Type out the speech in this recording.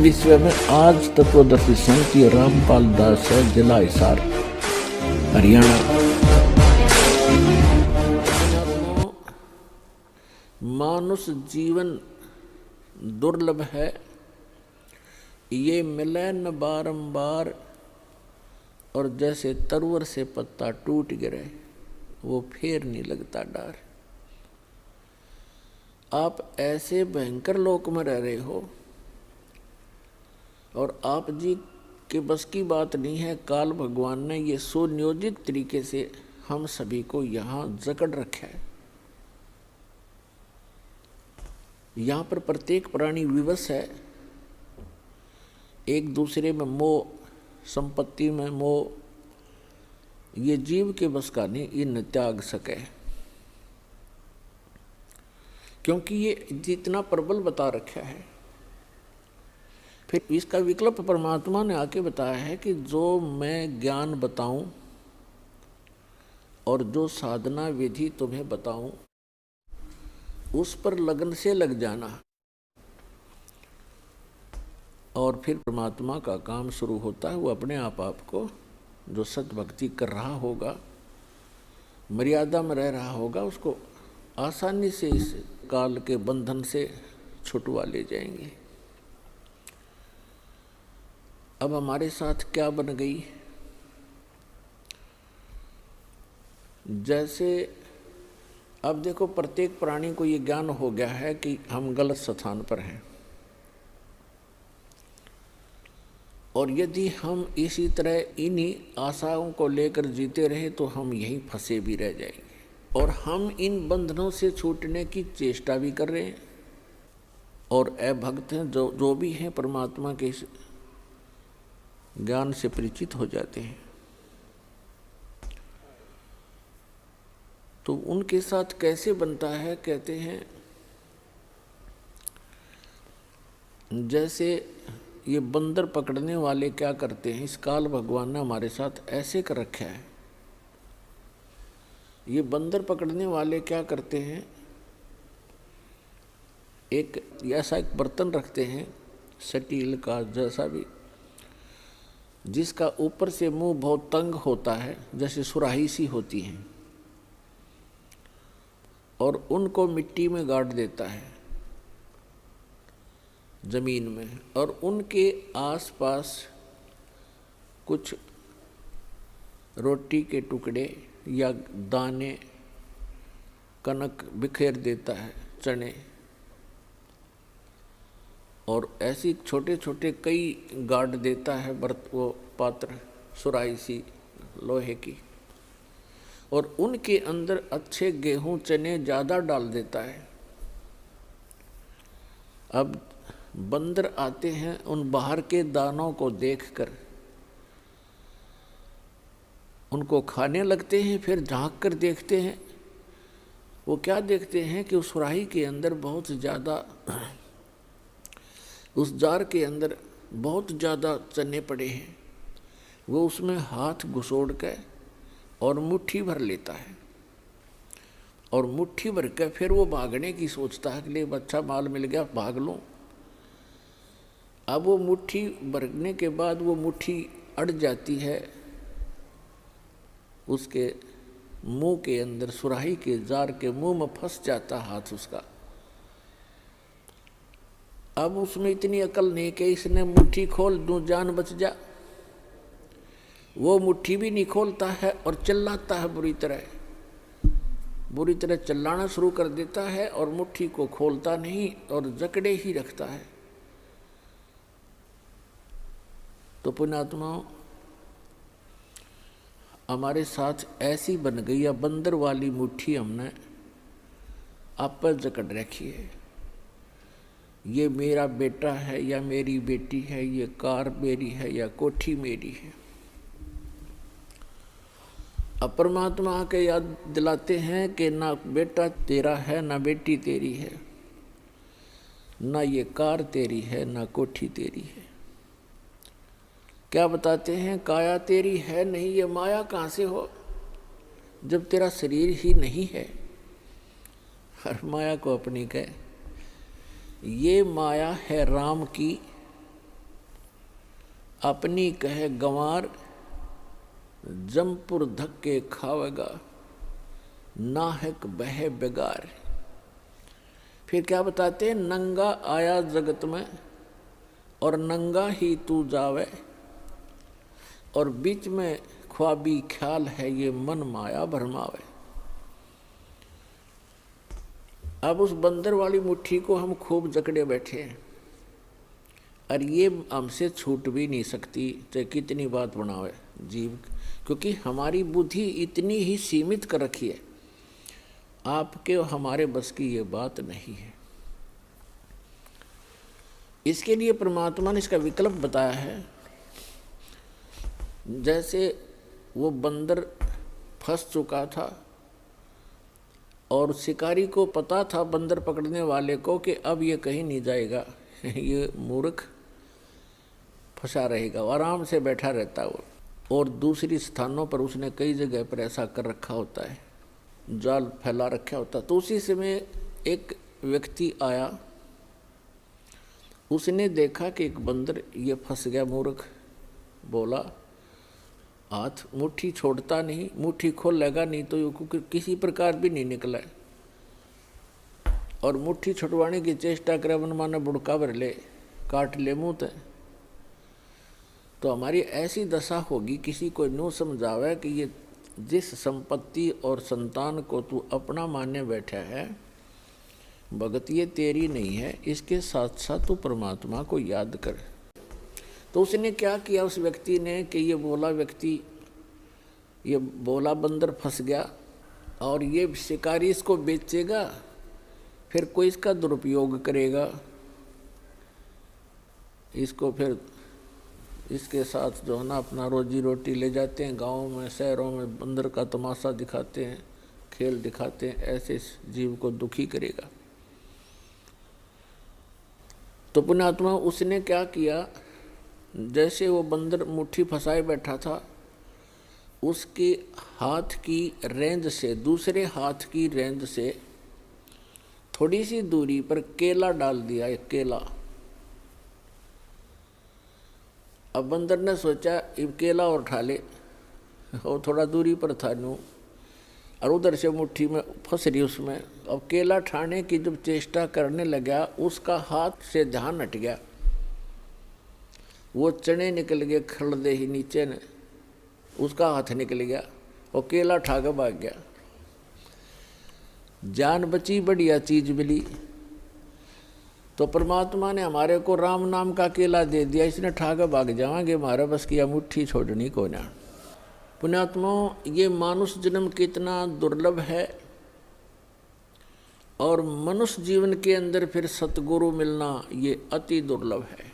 विषय में आज तत्वदर्शी संत रामपाल दास है, जिला हिसार, हरियाणा। मानुष जीवन दुर्लभ है, ये मिले न बारंबार, और जैसे तरवर से पत्ता टूट गिरे वो फिर नहीं लगता डार। आप ऐसे भयंकर लोक में रह रहे हो और आप जी के बस की बात नहीं है। काल भगवान ने ये सुनियोजित तरीके से हम सभी को यहाँ जकड़ रखा है। यहाँ पर प्रत्येक प्राणी विवश है, एक दूसरे में मोह, संपत्ति में मोह, ये जीव के बस का नहीं, इन त्याग सके, क्योंकि ये जितना प्रबल बता रखा है। फिर इसका विकल्प परमात्मा ने आके बताया है कि जो मैं ज्ञान बताऊं और जो साधना विधि तुम्हें बताऊं उस पर लगन से लग जाना, और फिर परमात्मा का काम शुरू होता है। वो अपने आप आपको जो सत भक्ति कर रहा होगा, मर्यादा में रह रहा होगा, उसको आसानी से इस काल के बंधन से छुटवा ले जाएंगे। अब हमारे साथ क्या बन गई, जैसे अब देखो प्रत्येक प्राणी को ये ज्ञान हो गया है कि हम गलत स्थान पर हैं, और यदि हम इसी तरह इन्हीं आशाओं को लेकर जीते रहे तो हम यहीं फंसे भी रह जाएंगे, और हम इन बंधनों से छूटने की चेष्टा भी कर रहे हैं। और अभक्त हैं जो भी हैं परमात्मा के ज्ञान से परिचित हो जाते हैं, तो उनके साथ कैसे बनता है, कहते हैं जैसे ये बंदर पकड़ने वाले क्या करते हैं, इस काल भगवान ने हमारे साथ ऐसे कर रखा है। ये बंदर पकड़ने वाले क्या करते हैं, एक ऐसा एक बर्तन रखते हैं स्टील का जैसा भी, जिसका ऊपर से मुंह बहुत तंग होता है, जैसे सुराही सी होती है, और उनको मिट्टी में गाड़ देता है जमीन में, और उनके आसपास कुछ रोटी के टुकड़े या दाने, कनक बिखेर देता है, चने, और ऐसी छोटे छोटे कई गाड़ देता है वो पात्र, सुराही सी लोहे की, और उनके अंदर अच्छे गेहूं चने ज़्यादा डाल देता है। अब बंदर आते हैं, उन बाहर के दानों को देखकर उनको खाने लगते हैं, फिर झांक कर देखते हैं। वो क्या देखते हैं कि उस सुराही के अंदर बहुत ज़्यादा, उस जार के अंदर बहुत ज़्यादा चने पड़े हैं। वो उसमें हाथ घुसोड़ के और मुट्ठी भर लेता है, और मुट्ठी भर के फिर वो भागने की सोचता है कि ले अच्छा माल मिल गया, भाग लूँ। अब वो मुट्ठी भरने के बाद वो मुट्ठी अड़ जाती है उसके मुंह के अंदर, सुराही के जार के मुंह में फंस जाता हाथ उसका। अब उसमें इतनी अकल नहीं कि इसने मुट्ठी खोल दूं जान बच जा। वो मुट्ठी भी नहीं खोलता है और चिल्लाता है, बुरी तरह चिल्लाना शुरू कर देता है, और मुट्ठी को खोलता नहीं और जकड़े ही रखता है। तो पुण्यात्माओं, हमारे साथ ऐसी बन गई या बंदर वाली मुट्ठी हमने आप पर जकड़ रखी है। ये मेरा बेटा है या मेरी बेटी है, ये कार मेरी है या कोठी मेरी है। अब परमात्मा आके याद दिलाते हैं कि ना बेटा तेरा है, ना बेटी तेरी है, ना ये कार तेरी है, ना कोठी तेरी है। क्या बताते हैं, काया तेरी है नहीं, ये माया कहाँ से हो जब तेरा शरीर ही नहीं है। हर माया को अपनी कहे, ये माया है राम की अपनी कहे गंवार, जमपुर धक्के खावेगा, नाहक बहे बेगार। फिर क्या बताते हैं, नंगा आया जगत में और नंगा ही तू जावे, और बीच में ख्वाबी ख्याल है ये मन माया भरमावे। अब उस बंदर वाली मुट्ठी को हम खूब जकड़े बैठे हैं और ये हमसे छूट भी नहीं सकती, चाहे कितनी बात बनावे जीव, क्योंकि हमारी बुद्धि इतनी ही सीमित कर रखी है। आपके और हमारे बस की ये बात नहीं है। इसके लिए परमात्मा ने इसका विकल्प बताया है। जैसे वो बंदर फंस चुका था और शिकारी को पता था, बंदर पकड़ने वाले को, कि अब ये कहीं नहीं जाएगा, ये मूर्ख फंसा रहेगा, आराम से बैठा रहता वो। और दूसरी स्थानों पर उसने कई जगह पर ऐसा कर रखा होता है, जाल फैला रखा होता। तो उसी समय एक व्यक्ति आया, उसने देखा कि एक बंदर ये फंस गया, मूर्ख। बोला, हाथ मुट्ठी छोड़ता नहीं, मुट्ठी खोल लेगा नहीं तो ये किसी प्रकार भी नहीं निकला है। और मुट्ठी छुड़वाने की चेष्टा करे, मन माने बुड़का भर ले, काट ले मुँह ते। तो हमारी ऐसी दशा होगी, किसी को न्यू समझावे कि ये जिस संपत्ति और संतान को तू अपना मानने बैठा है, भगत ये तेरी नहीं है, इसके साथ साथ तू परमात्मा को याद कर। तो उसने क्या किया उस व्यक्ति ने कि ये बोला व्यक्ति, ये बोला बंदर फंस गया और ये शिकारी इसको बेचेगा, फिर कोई इसका दुरुपयोग करेगा, इसको फिर इसके साथ जो है ना अपना रोजी रोटी ले जाते हैं, गाँव में शहरों में बंदर का तमाशा दिखाते हैं, खेल दिखाते हैं, ऐसे जीव को दुखी करेगा। तो पुण्यात्मा उसने क्या किया, जैसे वो बंदर मुट्ठी फंसाए बैठा था, उसके हाथ की रेंज से, दूसरे हाथ की रेंज से थोड़ी सी दूरी पर केला डाल दिया, एक केला। अब बंदर ने सोचा ये केला और उठा ले, और थोड़ा दूरी पर था नू, और उधर से मुट्ठी में फंस रही उसमें। अब केला ठाने की जब चेष्टा करने लगा, उसका हाथ से ध्यान हट गया, वो चने निकल गए खड़दे ही नीचे ने, उसका हाथ निकल गया और केला ठा के भाग गया। जान बची, बढ़िया चीज मिली। तो परमात्मा ने हमारे को राम नाम का केला दे दिया, इसने ठा के भाग जाएंगे, हमारा बस किया मुट्ठी छोड़नी को ना। पुण्यात्मा, ये मानुष जन्म कितना दुर्लभ है, और मनुष्य जीवन के अंदर फिर सतगुरु मिलना ये अति दुर्लभ है।